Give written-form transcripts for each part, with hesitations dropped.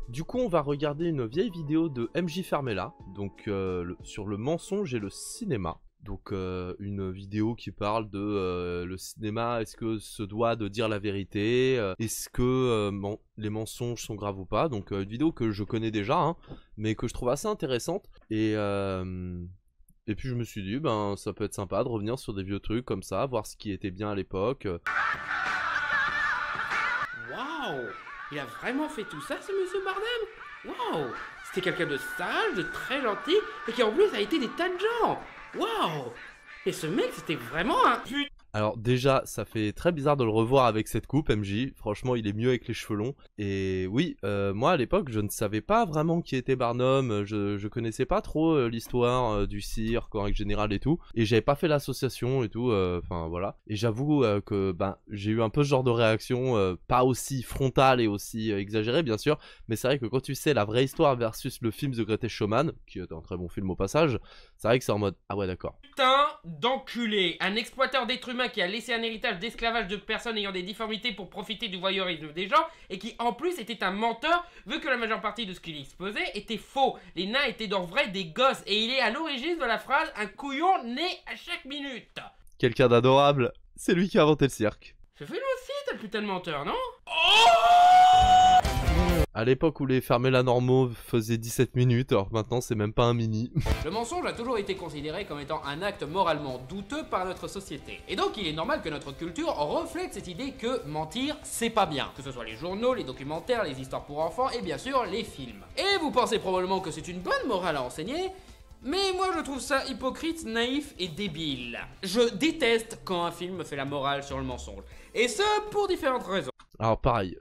Du coup, on va regarder une vieille vidéo de MJ Fermella, donc sur le mensonge et le cinéma. Donc une vidéo qui parle de le cinéma, est-ce que se doit de dire la vérité, est-ce que les mensonges sont graves ou pas. Donc une vidéo que je connais déjà, hein, mais que je trouve assez intéressante. Et puis je me suis dit, ben ça peut être sympa de revenir sur des vieux trucs comme ça, voir ce qui était bien à l'époque. Waouh! Il a vraiment fait tout ça, ce monsieur Bardem? Waouh! C'était quelqu'un de sage, de très gentil, et qui en plus a été des tas de gens! Waouh! Et ce mec, c'était vraiment un putain! Alors déjà, ça fait très bizarre de le revoir avec cette coupe, MJ. Franchement, il est mieux avec les cheveux longs. Et oui, moi à l'époque, je ne savais pas vraiment qui était Barnum. Je connaissais pas trop l'histoire du cirque en règle générale et tout. Et j'avais pas fait l'association et tout. Enfin voilà. Et j'avoue que ben j'ai eu un peu ce genre de réaction, pas aussi frontale et aussi exagérée bien sûr. Mais c'est vrai que quand tu sais la vraie histoire versus le film The Greatest Showman, qui est un très bon film au passage, c'est vrai que c'est en mode ah ouais d'accord. Putain d'enculé! Un exploiteur d'êtres humains qui a laissé un héritage d'esclavage de personnes ayant des difformités pour profiter du voyeurisme des gens, et qui en plus était un menteur, vu que la majeure partie de ce qu'il exposait était faux. Les nains étaient dans vrai des gosses, et il est à l'origine de la phrase « un couillon né à chaque minute ». Quelqu'un d'adorable, c'est lui qui a inventé le cirque. Je fais le aussi, t'as le putain de menteur, non? À l'époque où les Fermella normaux faisaient 17 minutes, alors maintenant c'est même pas un mini. Le mensonge a toujours été considéré comme étant un acte moralement douteux par notre société. Et donc il est normal que notre culture reflète cette idée que mentir, c'est pas bien. Que ce soit les journaux, les documentaires, les histoires pour enfants et bien sûr les films. Et vous pensez probablement que c'est une bonne morale à enseigner, mais moi je trouve ça hypocrite, naïf et débile. Je déteste quand un film fait la morale sur le mensonge. Et ce, pour différentes raisons. Alors pareil,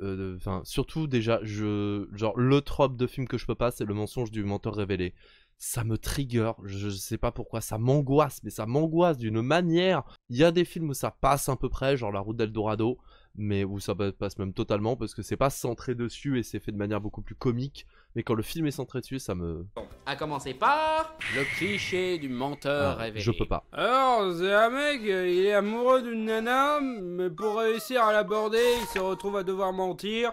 surtout déjà, genre le trope de film que je peux pas, c'est le mensonge du menteur révélé. Ça me trigger, je sais pas pourquoi, ça m'angoisse, mais ça m'angoisse d'une manière. Il y a des films où ça passe à peu près, genre La Route d'Eldorado, mais où ça passe même totalement parce que c'est pas centré dessus et c'est fait de manière beaucoup plus comique. Mais quand le film est centré dessus, ça me... À commencer par le cliché du menteur révélé. Je peux pas. Alors, c'est un mec, il est amoureux d'une nana, mais pour réussir à l'aborder, il se retrouve à devoir mentir.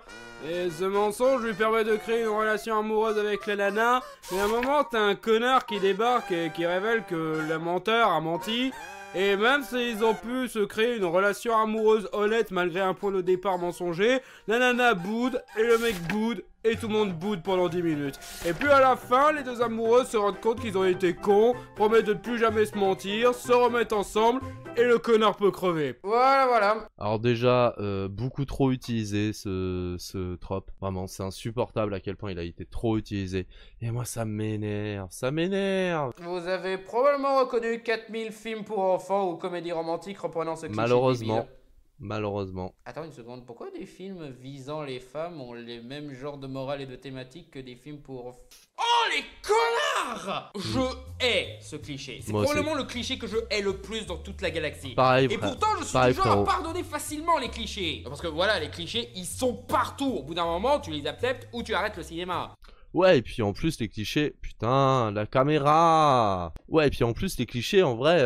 Et ce mensonge lui permet de créer une relation amoureuse avec la nana. Et à un moment, t'as un connard qui débarque et qui révèle que le menteur a menti. Et même s'ils ont pu se créer une relation amoureuse honnête malgré un point de départ mensonger, la nana boude et le mec boude et tout le monde boude pendant 10 minutes. Et puis à la fin, les deux amoureux se rendent compte qu'ils ont été cons, promettent de ne plus jamais se mentir, se remettent ensemble et le connard peut crever. Voilà. Alors déjà, beaucoup trop utilisé ce trope. Vraiment, c'est insupportable à quel point il a été trop utilisé. Et moi, ça m'énerve, ça m'énerve. Vous avez probablement reconnu 4000 films pour enfants ou comédies romantiques reprenant ce cliché Malheureusement. débile. Malheureusement. Attends une seconde, pourquoi des films visant les femmes ont les mêmes genres de morale et de thématiques que des films pour... Oh les connards! Je hais ce cliché. C'est probablement le cliché que je hais le plus dans toute la galaxie. Pareil, et pourtant je suis du genre à pardonner facilement les clichés. Parce que voilà, les clichés, ils sont partout. Au bout d'un moment, tu les acceptes ou tu arrêtes le cinéma. Ouais, et puis en plus, les clichés, putain, la caméra. Ouais, et puis en plus, les clichés, en vrai,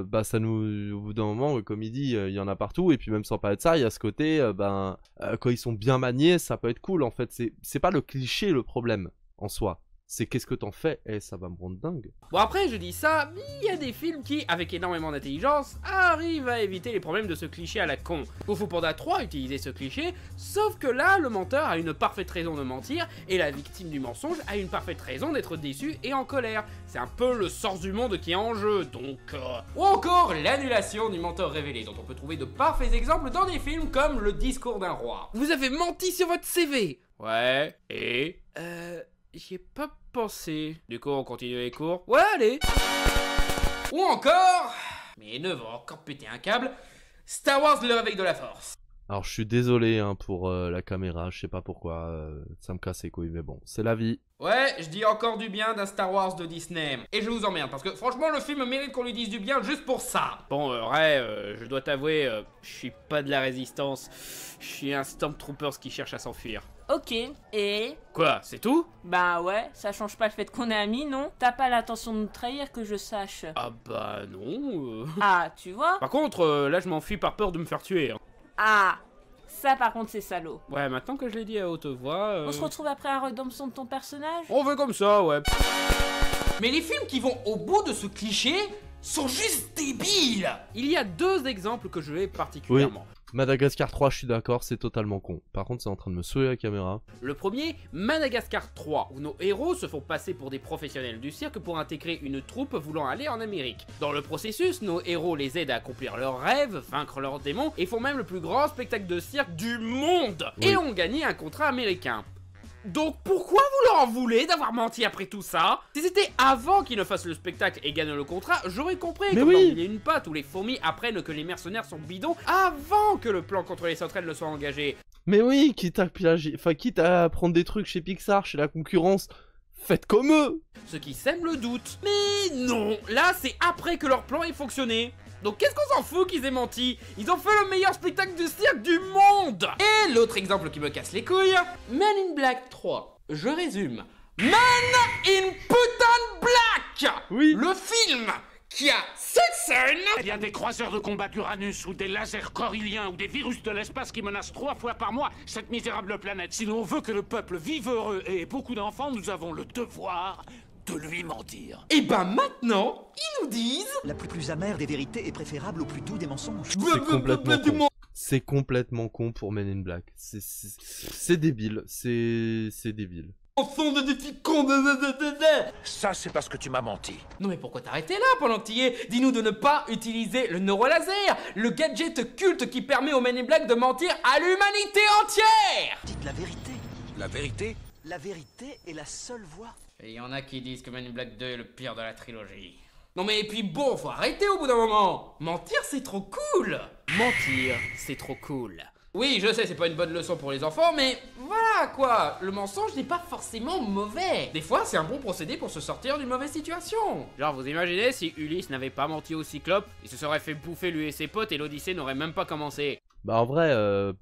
bah ça nous, au bout d'un moment, comme il dit, il y en a partout, et puis même sans parler de ça, il y a ce côté, quand ils sont bien maniés, ça peut être cool, en fait. C'est pas le cliché le problème, en soi. C'est qu'est-ce que t'en fais? Eh, ça va me rendre dingue. Bon après je dis ça, mais il y a des films qui, avec énormément d'intelligence, arrivent à éviter les problèmes de ce cliché à la con. Kung Fu Panda 3 utilisait ce cliché, sauf que là, le menteur a une parfaite raison de mentir, et la victime du mensonge a une parfaite raison d'être déçue et en colère. C'est un peu le sens du monde qui est en jeu, donc... Ou encore l'annulation du menteur révélé, dont on peut trouver de parfaits exemples dans des films comme Le Discours d'un roi. Vous avez menti sur votre CV. Ouais, et... J'y ai pas pensé. Du coup, on continue les cours. Ouais, allez. Ou encore... Mais ne va encore péter un câble. Star Wars, le réveil de la force. Alors, je suis désolé hein, pour la caméra, je sais pas pourquoi, ça me casse les couilles, mais bon, c'est la vie. Ouais, je dis encore du bien d'un Star Wars de Disney. Et je vous emmerde, parce que franchement, le film mérite qu'on lui dise du bien juste pour ça. Bon, je dois t'avouer, je suis pas de la résistance. Je suis un Stormtroopers qui cherche à s'enfuir. Ok, et... Quoi, c'est tout? Bah ouais, ça change pas le fait qu'on est amis, non? T'as pas l'intention de nous trahir que je sache. Ah bah non... Ah, tu vois? Par contre, là je m'enfuis par peur de me faire tuer. Ah, Ça, par contre, c'est salaud. Ouais, maintenant que je l'ai dit à haute voix... On se retrouve après la rédemption de ton personnage? On veut comme ça, ouais. Mais les films qui vont au bout de ce cliché sont juste débiles. Il y a 2 exemples que je hais particulièrement. Madagascar 3, je suis d'accord, c'est totalement con. Par contre, c'est en train de me saouler la caméra. Le premier, Madagascar 3, où nos héros se font passer pour des professionnels du cirque pour intégrer une troupe voulant aller en Amérique. Dans le processus, nos héros les aident à accomplir leurs rêves, vaincre leurs démons, et font même le plus grand spectacle de cirque du monde, et ont gagné un contrat américain. Donc pourquoi vous leur en voulez d'avoir menti après tout ça? Si c'était avant qu'ils ne fassent le spectacle et gagnent le contrat, j'aurais compris, Mais comme oui. dans Mille et une pattes où les fourmis apprennent que les mercenaires sont bidons avant que le plan contre les sauterelles ne soit engagé. Mais oui, quitte à prendre des trucs chez Pixar, chez la concurrence, faites comme eux. Ce qui sème le doute. Mais non, là c'est après que leur plan ait fonctionné. Donc qu'est-ce qu'on s'en fout qu'ils aient menti? Ils ont fait le meilleur spectacle de cirque du monde. Et l'autre exemple qui me casse les couilles, Men in Black 3. Je résume. Men in Putain Black. Oui. Le film qui a cette scène. Il y a des croiseurs de combat d'Uranus ou des lasers corylliens ou des virus de l'espace qui menacent 3 fois par mois cette misérable planète. Si l'on veut que le peuple vive heureux et ait beaucoup d'enfants, nous avons le devoir de lui mentir. Et ben maintenant, ils nous disent... La plus amère des vérités est préférable au plus doux des mensonges. C'est complètement con. C'est complètement con pour Men in Black. C'est débile. C'est débile. Enfant de défi con. Ça, c'est parce que tu m'as menti. Non mais pourquoi t'arrêter là pendant que t'y es? Dis-nous de ne pas utiliser le neurolaser, le gadget culte qui permet aux Men in Black de mentir à l'humanité entière. Dites la vérité. La vérité? La vérité est la seule voie. Et il y en a qui disent que Men in Black 2 est le pire de la trilogie. Non mais et puis bon, faut arrêter au bout d'un moment. Mentir c'est trop cool. Mentir, c'est trop cool. Oui, je sais, c'est pas une bonne leçon pour les enfants, mais voilà quoi, le mensonge n'est pas forcément mauvais. Des fois, c'est un bon procédé pour se sortir d'une mauvaise situation. Genre, vous imaginez si Ulysse n'avait pas menti au Cyclope, il se serait fait bouffer lui et ses potes et l'Odyssée n'aurait même pas commencé. Bah en vrai,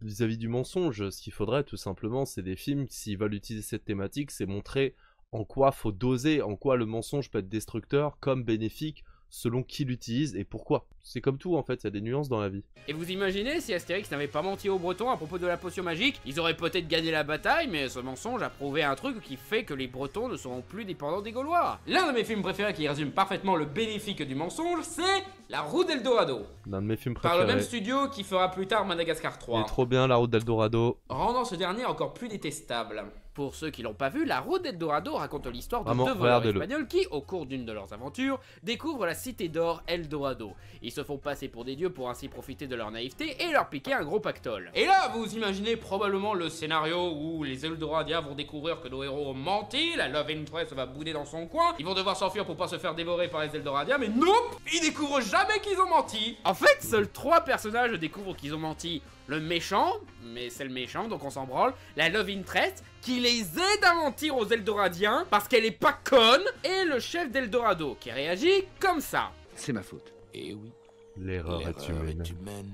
vis-à-vis du mensonge, ce qu'il faudrait tout simplement, c'est des films, s'ils veulent utiliser cette thématique, c'est montrer en quoi faut doser, en quoi le mensonge peut être destructeur comme bénéfique, selon qui l'utilise et pourquoi. C'est comme tout en fait, il y a des nuances dans la vie. Et vous imaginez si Astérix n'avait pas menti aux Bretons à propos de la potion magique, ils auraient peut-être gagné la bataille, mais ce mensonge a prouvé un truc qui fait que les Bretons ne seront plus dépendants des Gaulois. L'un de mes films préférés qui résume parfaitement le bénéfique du mensonge, c'est La Route d'Eldorado. L'un de mes films Par préférés. le même studio qui fera plus tard Madagascar Il 3. est trop bien, La Route d'Eldorado. Rendant ce dernier encore plus détestable. Pour ceux qui l'ont pas vu, La Route d'Eldorado raconte l'histoire de Vraiment, 2 voleurs regardez-le. espagnols qui, au cours d'une de leurs aventures, découvrent la cité d'or Eldorado. Ils se font passer pour des dieux pour ainsi profiter de leur naïveté et leur piquer un gros pactole. Et là, vous imaginez probablement le scénario où les Eldoradiens vont découvrir que nos héros ont menti, la Love Interest va bouder dans son coin, ils vont devoir s'enfuir pour pas se faire dévorer par les Eldoradiens, mais non, ils découvrent jamais qu'ils ont menti. En fait, seuls 3 personnages découvrent qu'ils ont menti. Le méchant, mais c'est le méchant donc on s'en branle, la Love Interest, qui les aide à mentir aux Eldoradiens parce qu'elle est pas conne, et le chef d'Eldorado qui réagit comme ça. C'est ma faute. Eh oui, L'erreur est humaine. humaine.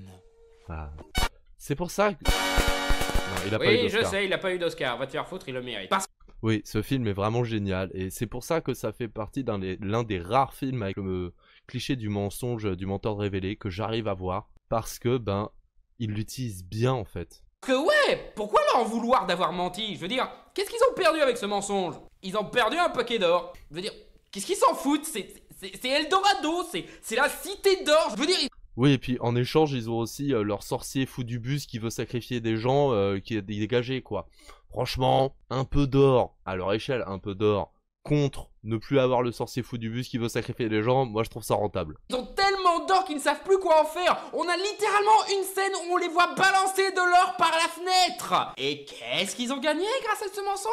Ah. C'est pour ça que... Non, il a pas eu Oui, je d'Oscar. sais, il a pas eu d'Oscar, va te faire foutre, il le mérite. Parce Oui, ce film est vraiment génial et c'est pour ça que ça fait partie l'un des rares films avec le cliché du mensonge, du menteur révélé que j'arrive à voir parce que ben il l'utilise bien en fait. que ouais, pourquoi leur en vouloir d'avoir menti? Je veux dire, qu'est-ce qu'ils ont perdu avec ce mensonge? Ils ont perdu un paquet d'or. Je veux dire, qu'est-ce qu'ils s'en foutent? C'est Eldorado, c'est la cité d'or. Je veux dire, Oui, et puis en échange, ils ont aussi leur sorcier fou du bus qui veut sacrifier des gens qui est dégagé quoi. Franchement, un peu d'or à leur échelle, un peu d'or contre ne plus avoir le sorcier fou du bus qui veut sacrifier des gens, moi je trouve ça rentable. ils ont tellement d'or qu'ils ne savent plus quoi en faire. On a littéralement une scène où on les voit balancer de l'or par la fenêtre. Et qu'est-ce qu'ils ont gagné grâce à ce mensonge?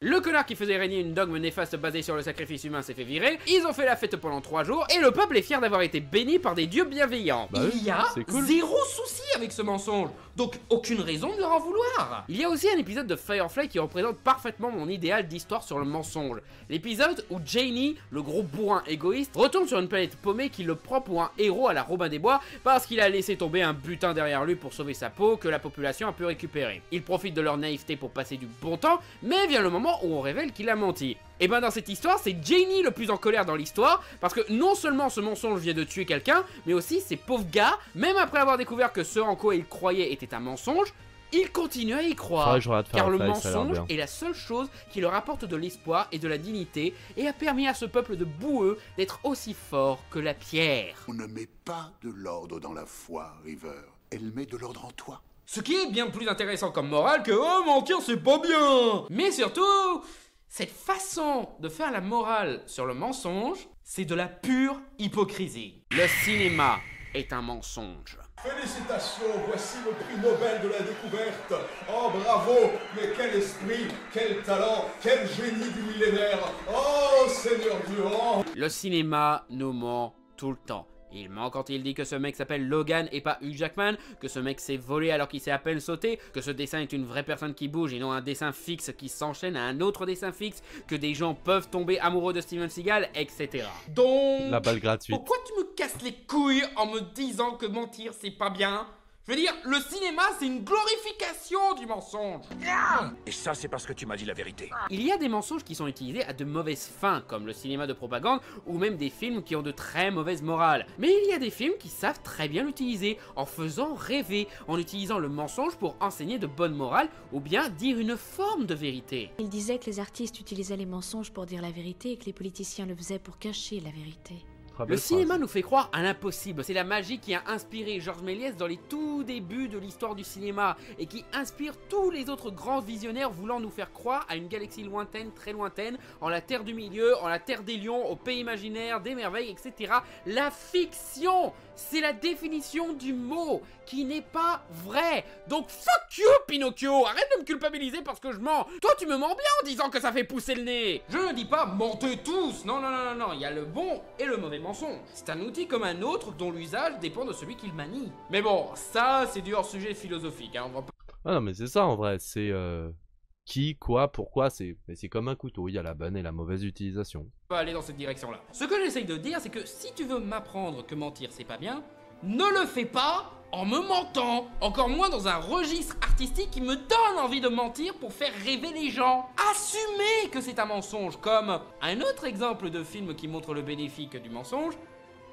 Le connard qui faisait régner une dogme néfaste basée sur le sacrifice humain s'est fait virer, ils ont fait la fête pendant 3 jours, et le peuple est fier d'avoir été béni par des dieux bienveillants. Bah oui, Il y a c'est cool. zéro souci avec ce mensonge. Donc aucune raison de leur en vouloir. Il y a aussi un épisode de Firefly qui représente parfaitement mon idéal d'histoire sur le mensonge. L'épisode où Janie, le gros bourrin égoïste, retourne sur une planète paumée qui le prend pour un héros à la Robin des Bois parce qu'il a laissé tomber un butin derrière lui pour sauver sa peau que la population a pu récupérer. Il profite de leur naïveté pour passer du bon temps, mais vient le moment où on révèle qu'il a menti. Et ben dans cette histoire, c'est Janie le plus en colère dans l'histoire, parce que non seulement ce mensonge vient de tuer quelqu'un, mais aussi ces pauvres gars, même après avoir découvert que ce en quoi ils croyaient était un mensonge, Ils continuent à y croire, Faudrait que je regarde car le Firefly, ça a l'air mensonge bien. est la seule chose qui leur apporte de l'espoir et de la dignité, et a permis à ce peuple de boueux d'être aussi fort que la pierre. On ne met pas de l'ordre dans la foi, River. Elle met de l'ordre en toi. Ce qui est bien plus intéressant comme morale que « Oh, mentir, c'est pas bien !» Mais surtout, cette façon de faire la morale sur le mensonge, c'est de la pure hypocrisie. Le cinéma est un mensonge. Félicitations, voici le prix Nobel de la découverte. Oh bravo, mais quel esprit, quel talent, quel génie du millénaire. Oh Seigneur Dieu, oh. Le cinéma nous ment tout le temps. Il ment quand il dit que ce mec s'appelle Logan et pas Hugh Jackman, que ce mec s'est volé alors qu'il s'est à peine sauté, que ce dessin est une vraie personne qui bouge et non un dessin fixe qui s'enchaîne à un autre dessin fixe, que des gens peuvent tomber amoureux de Steven Seagal, etc. Donc, La balle gratuite. pourquoi tu me casses les couilles en me disant que mentir c'est pas bien? Je veux dire, le cinéma c'est une glorification du mensonge. Et ça, c'est parce que tu m'as dit la vérité. Il y a des mensonges qui sont utilisés à de mauvaises fins, comme le cinéma de propagande, ou même des films qui ont de très mauvaises morales. Mais il y a des films qui savent très bien l'utiliser, en faisant rêver, en utilisant le mensonge pour enseigner de bonnes morales, ou bien dire une forme de vérité. Il disait que les artistes utilisaient les mensonges pour dire la vérité et que les politiciens le faisaient pour cacher la vérité. Très Le belle cinéma phrase. nous fait croire à l'impossible, c'est la magie qui a inspiré Georges Méliès dans les tout débuts de l'histoire du cinéma et qui inspire tous les autres grands visionnaires voulant nous faire croire à une galaxie lointaine, très lointaine, en la terre du milieu, en la terre des lions, au pays imaginaire, des merveilles, etc. La fiction, c'est la définition du mot qui n'est pas vrai. Donc fuck you Pinocchio, arrête de me culpabiliser parce que je mens. Toi tu me mens bien en disant que ça fait pousser le nez. Je ne dis pas mentez tous, non, il y a le bon et le mauvais mensonge. C'est un outil comme un autre dont l'usage dépend de celui qui le manie. Mais bon, ça c'est du hors-sujet philosophique, hein, on va pas... Ah non, mais c'est ça en vrai. C'est qui, quoi, pourquoi. Mais c'est comme un couteau. Il y a la bonne et la mauvaise utilisation. pas aller dans cette direction-là. Ce que j'essaye de dire, c'est que si tu veux m'apprendre que mentir c'est pas bien, ne le fais pas en me mentant, encore moins dans un registre artistique qui me donne envie de mentir pour faire rêver les gens. Assumez que c'est un mensonge, comme un autre exemple de film qui montre le bénéfique du mensonge,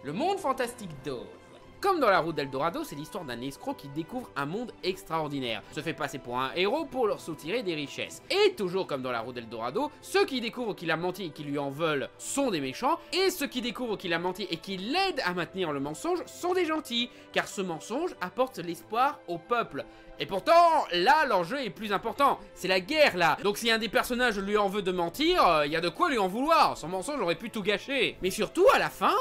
Le Monde Fantastique d'Oz. Comme dans La Route d'Eldorado, c'est l'histoire d'un escroc qui découvre un monde extraordinaire, se fait passer pour un héros pour leur soutirer des richesses. Et toujours comme dans La Route d'Eldorado, ceux qui découvrent qu'il a menti et qui lui en veulent sont des méchants, et ceux qui découvrent qu'il a menti et qui l'aident à maintenir le mensonge sont des gentils, car ce mensonge apporte l'espoir au peuple. Et pourtant, là, l'enjeu est plus important. C'est la guerre, là. Donc si un des personnages lui en veut de mentir, il y a de quoi lui en vouloir. Son mensonge aurait pu tout gâcher. Mais surtout, à la fin,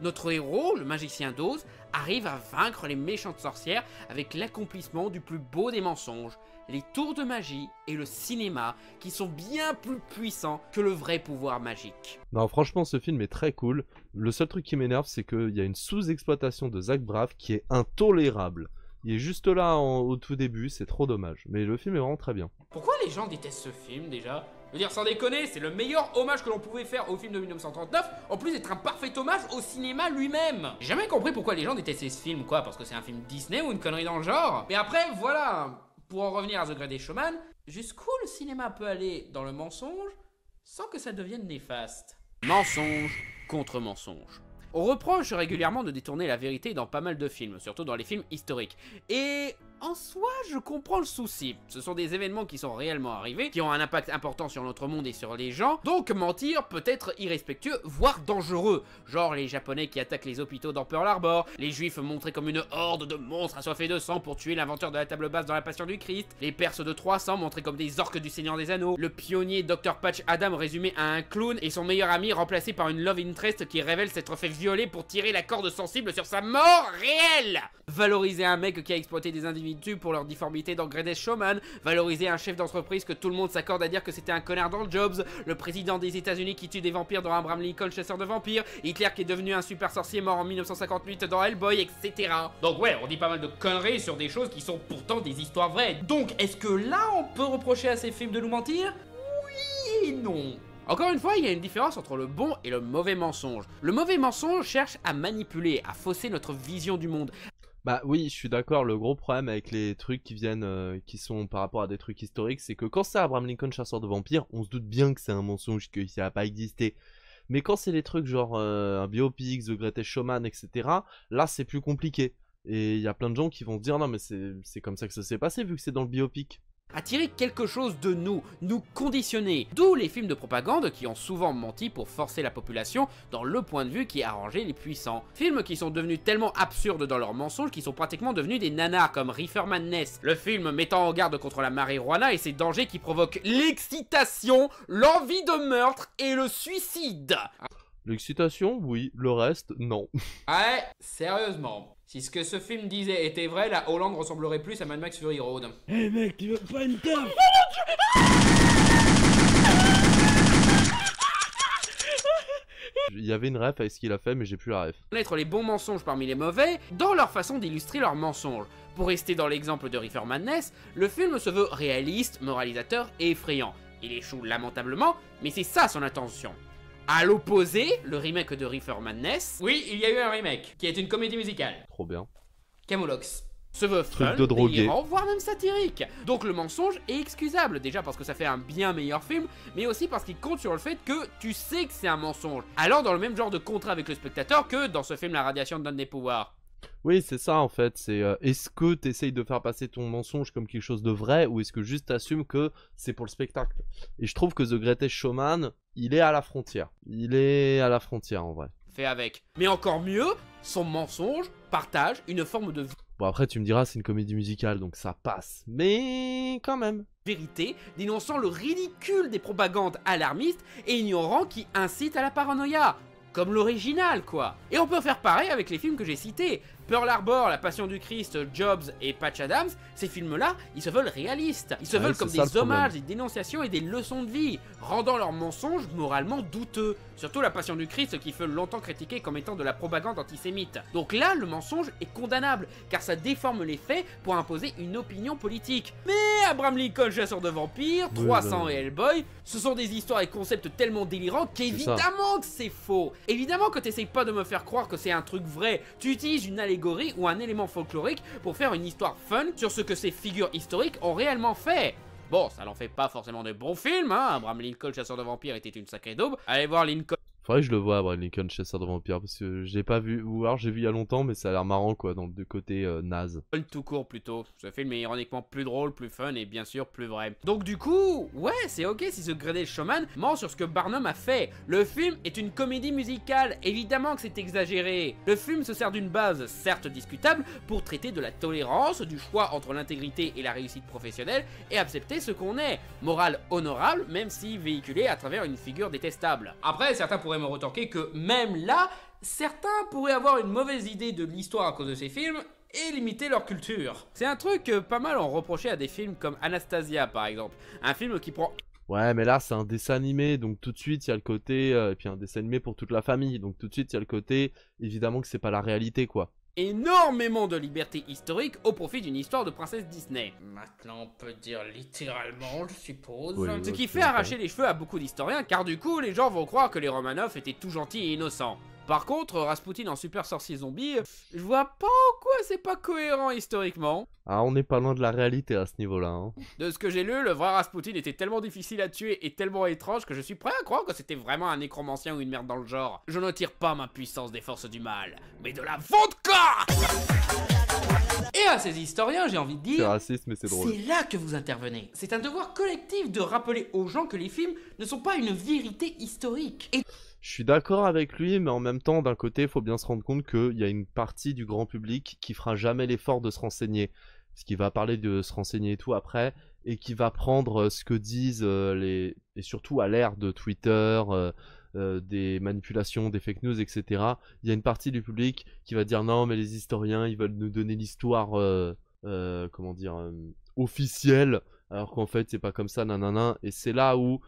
notre héros, le magicien d'Oz, arrive à vaincre les méchantes sorcières avec l'accomplissement du plus beau des mensonges, les tours de magie et le cinéma, qui sont bien plus puissants que le vrai pouvoir magique. Non, franchement, ce film est très cool. Le seul truc qui m'énerve, c'est qu'il y a une sous-exploitation de Zach Braff qui est intolérable. Il est juste là au tout début, c'est trop dommage. Mais le film est vraiment très bien. Pourquoi les gens détestent ce film déjà ? Je veux dire, sans déconner, c'est le meilleur hommage que l'on pouvait faire au film de 1939, en plus d'être un parfait hommage au cinéma lui-même. J'ai jamais compris pourquoi les gens détestaient ce film, quoi, parce que c'est un film Disney ou une connerie dans le genre. Mais après, voilà, pour en revenir à The Greatest Showman, jusqu'où le cinéma peut aller dans le mensonge sans que ça devienne néfaste ? Mensonge contre mensonge. On reproche régulièrement de détourner la vérité dans pas mal de films, surtout dans les films historiques. Et en soi, je comprends le souci. Ce sont des événements qui sont réellement arrivés, qui ont un impact important sur notre monde et sur les gens, donc mentir peut être irrespectueux, voire dangereux. Genre les Japonais qui attaquent les hôpitaux dans Pearl Harbor, les Juifs montrés comme une horde de monstres assoiffés de sang pour tuer l'inventeur de la table basse dans la Passion du Christ, les Perses de 300 montrés comme des orques du Seigneur des Anneaux, le pionnier Dr Patch Adam résumé à un clown et son meilleur ami remplacé par une love interest qui révèle s'être fait violer pour tirer la corde sensible sur sa mort réelle. Valoriser un mec qui a exploité des individus pour leur difformité dans Greatest Showman, valoriser un chef d'entreprise que tout le monde s'accorde à dire que c'était un connard dans Jobs, le président des États-Unis qui tue des vampires dans Abraham Lincoln chasseur de vampires, Hitler qui est devenu un super sorcier mort en 1958 dans Hellboy, etc. Donc ouais, on dit pas mal de conneries sur des choses qui sont pourtant des histoires vraies. Donc est-ce que là on peut reprocher à ces films de nous mentir ? Oui et non. Encore une fois, il y a une différence entre le bon et le mauvais mensonge. Le mauvais mensonge cherche à manipuler, à fausser notre vision du monde. Bah oui, je suis d'accord, le gros problème avec les trucs qui viennent, qui sont par rapport à des trucs historiques, c'est que quand c'est Abraham Lincoln chasseur de vampires, on se doute bien que c'est un mensonge, que ça n'a pas existé. Mais quand c'est des trucs genre un biopic, The Greatest Showman, etc., là c'est plus compliqué. Et il y a plein de gens qui vont se dire non mais c'est comme ça que ça s'est passé vu que c'est dans le biopic. Attirer quelque chose de nous conditionner. D'où les films de propagande qui ont souvent menti pour forcer la population dans le point de vue qui arrangeait les puissants. Films qui sont devenus tellement absurdes dans leurs mensonges qu'ils sont pratiquement devenus des nanars comme Reefer Madness. Le film mettant en garde contre la marijuana et ses dangers qui provoquent l'excitation, l'envie de meurtre et le suicide. L'excitation, oui. Le reste, non. Ouais, sérieusement. Si ce que ce film disait était vrai, la Hollande ressemblerait plus à Mad Max Fury Road. Eh mec, tu veux pas une taf? Il y avait une ref avec ce qu'il a fait, mais j'ai plus la ref. Connaître les bons mensonges parmi les mauvais, dans leur façon d'illustrer leurs mensonges. Pour rester dans l'exemple de Reefer Madness, le film se veut réaliste, moralisateur et effrayant. Il échoue lamentablement, mais c'est ça son intention. À l'opposé, le remake de Reefer Madness... Oui, il y a eu un remake, qui est une comédie musicale. Trop bien. Camoulox. Se veut Truc fun, de drogué. délirant, voire même satirique. Donc le mensonge est excusable, déjà parce que ça fait un bien meilleur film, mais aussi parce qu'il compte sur le fait que tu sais que c'est un mensonge. Alors dans le même genre de contrat avec le spectateur que dans ce film La radiation donne des pouvoirs. Oui, c'est ça en fait, c'est est-ce que t'essayes de faire passer ton mensonge comme quelque chose de vrai ou est-ce que juste t'assumes que c'est pour le spectacle? Et je trouve que The Greatest Showman, il est à la frontière. Il est à la frontière en vrai. Fait avec. Mais encore mieux, son mensonge partage une forme de Bon après tu me diras c'est une comédie musicale donc ça passe, mais quand même. vérité, dénonçant le ridicule des propagandes alarmistes et ignorant qui incitent à la paranoïa. Comme l'original quoi. Et on peut faire pareil avec les films que j'ai cités. Pearl Harbor, La Passion du Christ, Jobs et Patch Adams, ces films-là, ils se veulent réalistes. Ils se veulent comme des hommages, des dénonciations et des leçons de vie, rendant leurs mensonges moralement douteux. Surtout La Passion du Christ qui fut longtemps critiquée comme étant de la propagande antisémite. Donc là, le mensonge est condamnable, car ça déforme les faits pour imposer une opinion politique. Mais Abraham Lincoln, chasseur de vampires, 300 et Hellboy, ce sont des histoires et concepts tellement délirants qu'évidemment que c'est faux. Évidemment que t'essayes pas de me faire croire que c'est un truc vrai, tu utilises une allégorie ou un élément folklorique pour faire une histoire fun sur ce que ces figures historiques ont réellement fait. Bon, ça n'en fait pas forcément de bons films, hein. Abraham Lincoln, chasseur de vampires, était une sacrée daube. Allez voir Lincoln. Faudrait que je le vois, Abraham Lincoln, chasseur de vampires, parce que j'ai pas vu, ou alors j'ai vu il y a longtemps, mais ça a l'air marrant quoi, dans le côté naze. Tout court plutôt. Ce film est ironiquement plus drôle, plus fun et bien sûr plus vrai. Donc du coup, ouais, c'est ok si The Greatest Showman ment sur ce que Barnum a fait. Le film est une comédie musicale, évidemment que c'est exagéré. Le film se sert d'une base, certes discutable, pour traiter de la tolérance, du choix entre l'intégrité et la réussite professionnelle, et accepter ce qu'on est. Morale honorable, même si véhiculée à travers une figure détestable. Après, certains pourraient me retorquer que même là, certains pourraient avoir une mauvaise idée de l'histoire à cause de ces films et limiter leur culture. C'est un truc que pas mal ont reproché à des films comme Anastasia par exemple, un film qui prend... Ouais mais là c'est un dessin animé donc tout de suite il y a le côté, et puis un dessin animé pour toute la famille, donc tout de suite il y a le côté, évidemment que c'est pas la réalité quoi. Énormément de liberté historique au profit d'une histoire de princesse Disney. Maintenant on peut dire littéralement je suppose. Oui, Ce qui fait arracher les cheveux à beaucoup d'historiens car du coup les gens vont croire que les Romanov étaient tout gentils et innocents. Par contre, Rasputin en super sorcier zombie, je vois pas en quoi c'est pas cohérent historiquement. Ah on n'est pas loin de la réalité à ce niveau-là hein. De ce que j'ai lu, le vrai Rasputin était tellement difficile à tuer et tellement étrange que je suis prêt à croire que c'était vraiment un nécromancien ou une merde dans le genre. Je ne tire pas ma puissance des forces du mal, mais de la vodka. Et à ces historiens, j'ai envie de dire... C'est raciste mais c'est drôle. C'est là que vous intervenez. C'est un devoir collectif de rappeler aux gens que les films ne sont pas une vérité historique. Et... Je suis d'accord avec lui, mais en même temps, d'un côté, il faut bien se rendre compte qu'il y a une partie du grand public qui fera jamais l'effort de se renseigner. Parce qu'il va parler de se renseigner et tout après, et qui va prendre ce que disent les... Et surtout à l'ère de Twitter, des manipulations, des fake news, etc. Il y a une partie du public qui va dire non, mais les historiens, ils veulent nous donner l'histoire, comment dire, officielle, alors qu'en fait, c'est pas comme ça, nanana. Et c'est là où...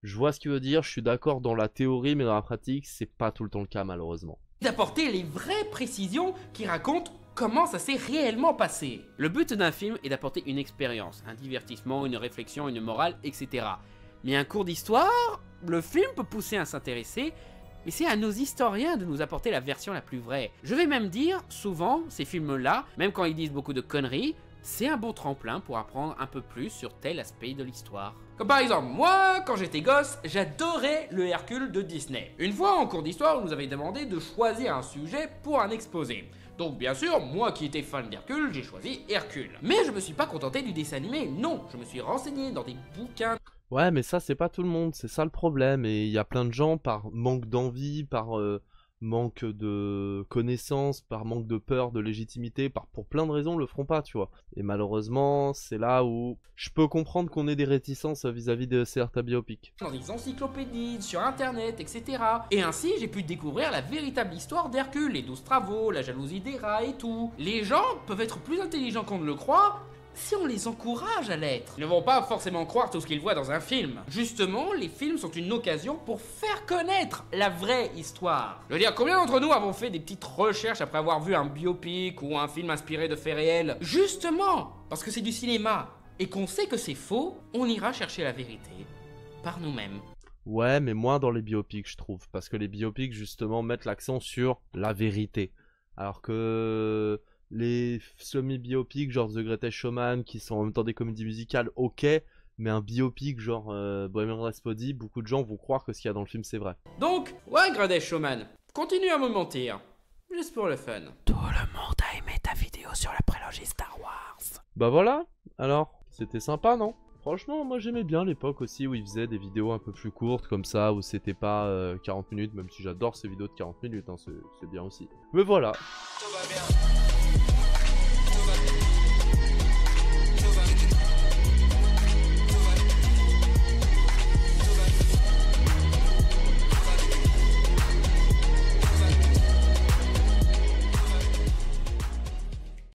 Je vois ce qu'il veut dire, je suis d'accord dans la théorie, mais dans la pratique, c'est pas tout le temps le cas, malheureusement. D'apporter les vraies précisions qui racontent comment ça s'est réellement passé. Le but d'un film est d'apporter une expérience, un divertissement, une réflexion, une morale, etc. Mais un cours d'histoire, le film peut pousser à s'intéresser, mais c'est à nos historiens de nous apporter la version la plus vraie. Je vais même dire, souvent, ces films-là, même quand ils disent beaucoup de conneries, c'est un bon tremplin pour apprendre un peu plus sur tel aspect de l'histoire. Comme par exemple, moi, quand j'étais gosse, j'adorais le Hercule de Disney. Une fois, en cours d'histoire, on nous avait demandé de choisir un sujet pour un exposé. Donc bien sûr, moi qui étais fan d'Hercule, j'ai choisi Hercule. Mais je me suis pas contenté du dessin animé, non, je me suis renseigné dans des bouquins. Ouais, mais ça, c'est pas tout le monde, c'est ça le problème. Et il y a plein de gens, par manque d'envie, par manque de connaissances, par manque de peur, de légitimité, pour plein de raisons, le feront pas, tu vois. Et malheureusement, c'est là où je peux comprendre qu'on ait des réticences vis-à-vis de certains biopics. Dans des encyclopédies, sur internet, etc. Et ainsi, j'ai pu découvrir la véritable histoire d'Hercule, les 12 travaux, la jalousie des rats et tout. Les gens peuvent être plus intelligents qu'on ne le croit, si on les encourage à l'être. Ils ne vont pas forcément croire tout ce qu'ils voient dans un film. Justement, les films sont une occasion pour faire connaître la vraie histoire. Je veux dire, combien d'entre nous avons fait des petites recherches après avoir vu un biopic ou un film inspiré de faits réels? Justement, parce que c'est du cinéma, et qu'on sait que c'est faux, on ira chercher la vérité par nous-mêmes. Ouais, mais moins dans les biopics, je trouve. Parce que les biopics, justement, mettent l'accent sur la vérité. Alors que les semi-biopics, genre The Greatest Showman, qui sont en même temps des comédies musicales, ok, mais un biopic genre Bohemian Rhapsody, beaucoup de gens vont croire que ce qu'il y a dans le film, c'est vrai. Donc, ouais, Greatest Showman, continue à me mentir. Juste pour le fun. Tout le monde a aimé ta vidéo sur la prélogie Star Wars. Bah voilà, alors, c'était sympa, non? Franchement, moi j'aimais bien l'époque aussi où ils faisaient des vidéos un peu plus courtes comme ça, où c'était pas 40 minutes, même si j'adore ces vidéos de 40 minutes, hein, c'est bien aussi. Mais voilà.